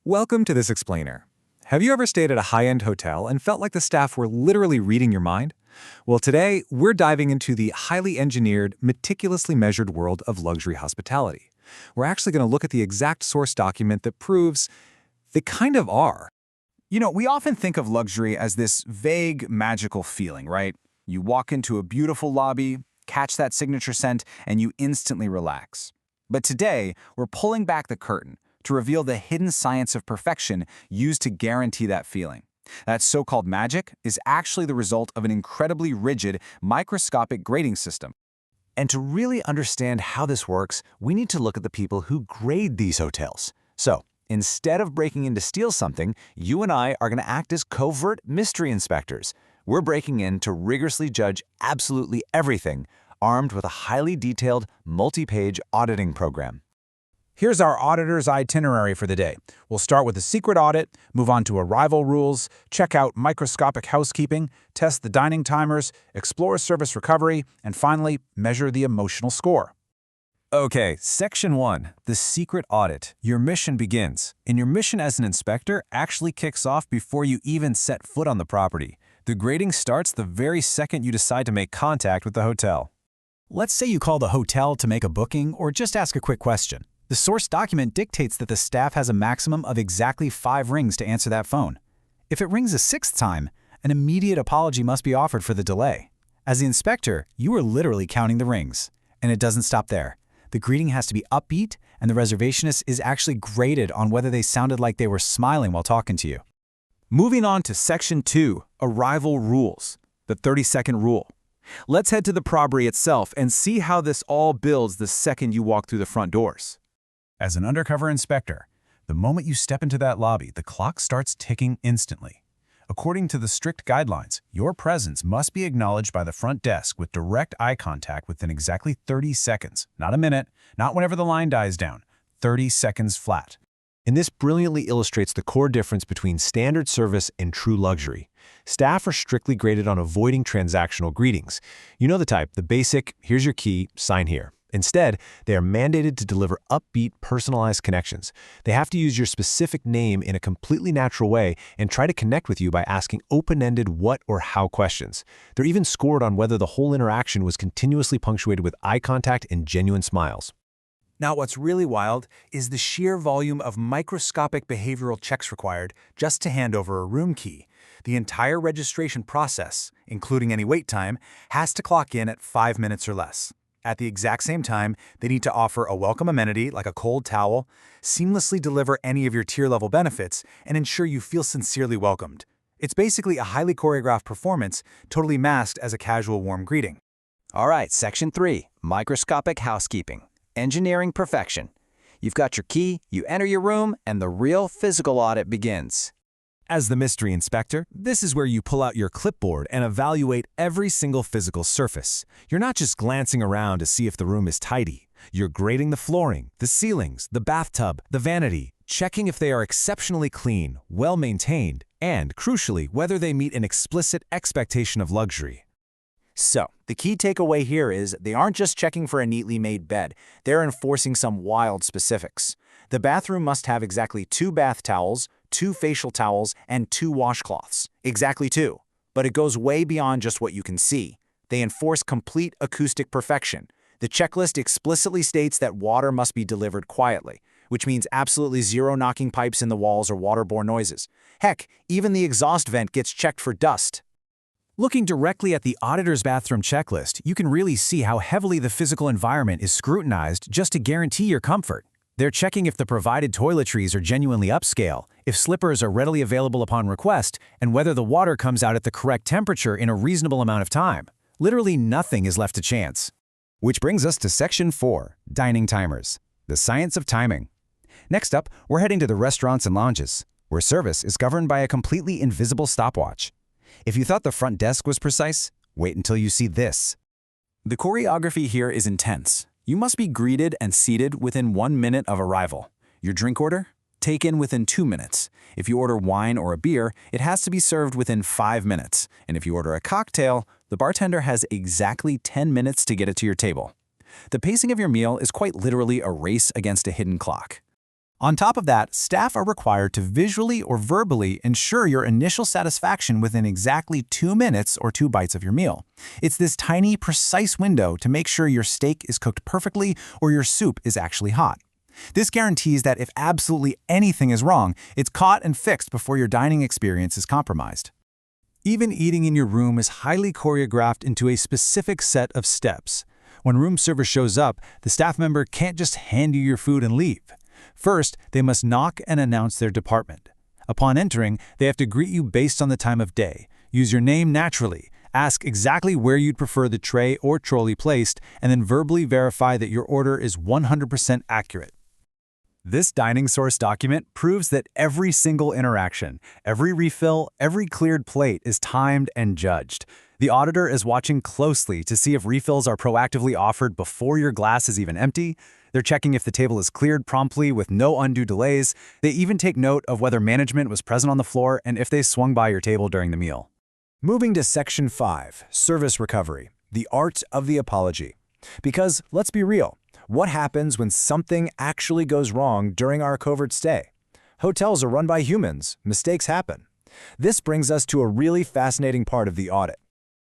Welcome to this explainer. Have you ever stayed at a high-end hotel and felt like the staff were literally reading your mind? Well, today we're diving into the highly engineered, meticulously measured world of luxury hospitality. We're actually going to look at the exact source document that proves they kind of are. We often think of luxury as this vague, magical feeling, right? You walk into a beautiful lobby, catch that signature scent, and you instantly relax. But today, we're pulling back the curtain to reveal the hidden science of perfection used to guarantee that feeling. That so-called magic is actually the result of an incredibly rigid, microscopic grading system. And to really understand how this works, we need to look at the people who grade these hotels. So, instead of breaking in to steal something, you and I are going to act as covert mystery inspectors. We're breaking in to rigorously judge absolutely everything, armed with a highly detailed, multi-page auditing program. Here's our auditor's itinerary for the day. We'll start with a secret audit, move on to arrival rules, check out microscopic housekeeping, test the dining timers, explore service recovery, and finally, measure the emotional score. Okay, Section 1, the secret audit. Your mission begins, and your mission as an inspector actually kicks off before you even set foot on the property. The grading starts the very second you decide to make contact with the hotel. Let's say you call the hotel to make a booking or just ask a quick question. The source document dictates that the staff has a maximum of exactly 5 rings to answer that phone. If it rings a 6th time, an immediate apology must be offered for the delay. As the inspector, you are literally counting the rings. And it doesn't stop there. The greeting has to be upbeat, and the reservationist is actually graded on whether they sounded like they were smiling while talking to you. Moving on to Section 2, Arrival Rules, the 30-second rule. Let's head to the property itself and see how this all builds the second you walk through the front doors. As an undercover inspector, the moment you step into that lobby, the clock starts ticking instantly. According to the strict guidelines, your presence must be acknowledged by the front desk with direct eye contact within exactly 30 seconds. Not a minute, not whenever the line dies down. 30 seconds flat. And this brilliantly illustrates the core difference between standard service and true luxury. Staff are strictly graded on avoiding transactional greetings. You know the type, the basic, here's your key, sign here. Instead, they are mandated to deliver upbeat, personalized connections. They have to use your specific name in a completely natural way and try to connect with you by asking open-ended what or how questions. They're even scored on whether the whole interaction was continuously punctuated with eye contact and genuine smiles. Now, what's really wild is the sheer volume of microscopic behavioral checks required just to hand over a room key. The entire registration process, including any wait time, has to clock in at 5 minutes or less. At the exact same time, they need to offer a welcome amenity like a cold towel, seamlessly deliver any of your tier-level benefits, and ensure you feel sincerely welcomed. It's basically a highly choreographed performance, totally masked as a casual warm greeting. All right, Section 3, microscopic housekeeping. Engineering perfection. You've got your key, you enter your room, and the real physical audit begins. As the mystery inspector, this is where you pull out your clipboard and evaluate every single physical surface. You're not just glancing around to see if the room is tidy. You're grading the flooring, the ceilings, the bathtub, the vanity, checking if they are exceptionally clean, well-maintained, and, crucially, whether they meet an explicit expectation of luxury. So, the key takeaway here is they aren't just checking for a neatly made bed, they're enforcing some wild specifics. The bathroom must have exactly 2 bath towels, 2 facial towels, and 2 washcloths. Exactly 2. But it goes way beyond just what you can see. They enforce complete acoustic perfection. The checklist explicitly states that water must be delivered quietly, which means absolutely 0 knocking pipes in the walls or waterborne noises. Heck, even the exhaust vent gets checked for dust. Looking directly at the auditor's bathroom checklist, you can really see how heavily the physical environment is scrutinized just to guarantee your comfort. They're checking if the provided toiletries are genuinely upscale, if slippers are readily available upon request, and whether the water comes out at the correct temperature in a reasonable amount of time. Literally nothing is left to chance. Which brings us to Section 4, Dining Timers, the science of timing. Next up, we're heading to the restaurants and lounges, where service is governed by a completely invisible stopwatch. If you thought the front desk was precise, wait until you see this. The choreography here is intense. You must be greeted and seated within 1 minute of arrival. Your drink order? Taken within 2 minutes. If you order wine or a beer, it has to be served within 5 minutes. And if you order a cocktail, the bartender has exactly 10 minutes to get it to your table. The pacing of your meal is quite literally a race against a hidden clock. On top of that, staff are required to visually or verbally ensure your initial satisfaction within exactly 2 minutes or 2 bites of your meal. It's this tiny, precise window to make sure your steak is cooked perfectly or your soup is actually hot. This guarantees that if absolutely anything is wrong, it's caught and fixed before your dining experience is compromised. Even eating in your room is highly choreographed into a specific set of steps. When room service shows up, the staff member can't just hand you your food and leave. First, they must knock and announce their department. Upon entering, they have to greet you based on the time of day, use your name naturally, ask exactly where you'd prefer the tray or trolley placed, and then verbally verify that your order is 100% accurate. This dining source document proves that every single interaction, every refill, every cleared plate is timed and judged. The auditor is watching closely to see if refills are proactively offered before your glass is even empty. They're checking if the table is cleared promptly with no undue delays. They even take note of whether management was present on the floor and if they swung by your table during the meal. Moving to Section 5, Service Recovery, the art of the apology. Because, let's be real, what happens when something actually goes wrong during our covert stay? Hotels are run by humans. Mistakes happen. This brings us to a really fascinating part of the audit.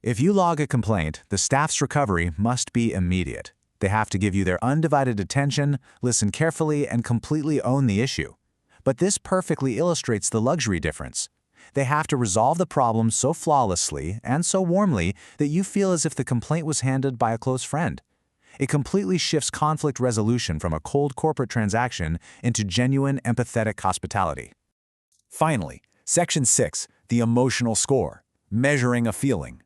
If you log a complaint, the staff's recovery must be immediate. They have to give you their undivided attention, listen carefully, and completely own the issue. But this perfectly illustrates the luxury difference. They have to resolve the problem so flawlessly and so warmly that you feel as if the complaint was handled by a close friend. It completely shifts conflict resolution from a cold corporate transaction into genuine, empathetic hospitality. Finally, Section 6, the emotional score, measuring a feeling.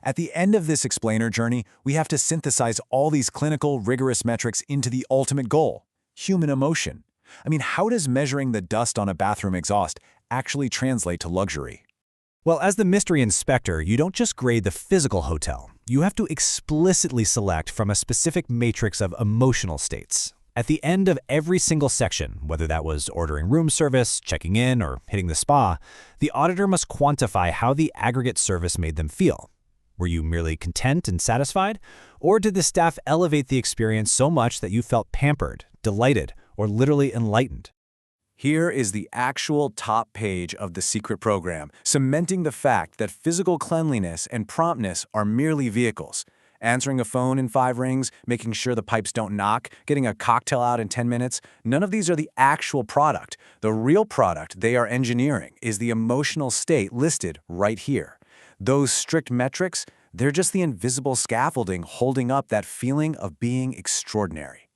At the end of this explainer journey, we have to synthesize all these clinical, rigorous metrics into the ultimate goal, human emotion. I mean, how does measuring the dust on a bathroom exhaust actually translate to luxury? Well, as the mystery inspector, you don't just grade the physical hotel. You have to explicitly select from a specific matrix of emotional states. At the end of every single section, whether that was ordering room service, checking in, or hitting the spa, the auditor must quantify how the aggregate service made them feel. Were you merely content and satisfied? Or did the staff elevate the experience so much that you felt pampered, delighted, or literally enlightened? Here is the actual top page of the secret program, cementing the fact that physical cleanliness and promptness are merely vehicles. Answering a phone in 5 rings, making sure the pipes don't knock, getting a cocktail out in 10 minutes, none of these are the actual product. The real product they are engineering is the emotional state listed right here. Those strict metrics, they're just the invisible scaffolding holding up that feeling of being extraordinary.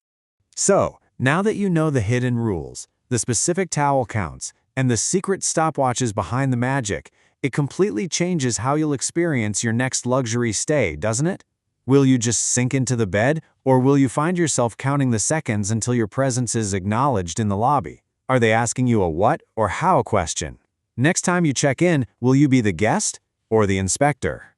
So, now that you know the hidden rules, the specific towel counts, and the secret stopwatches behind the magic, it completely changes how you'll experience your next luxury stay, doesn't it? Will you just sink into the bed, or will you find yourself counting the seconds until your presence is acknowledged in the lobby? Are they asking you a what or how question? Next time you check in, will you be the guest or the inspector?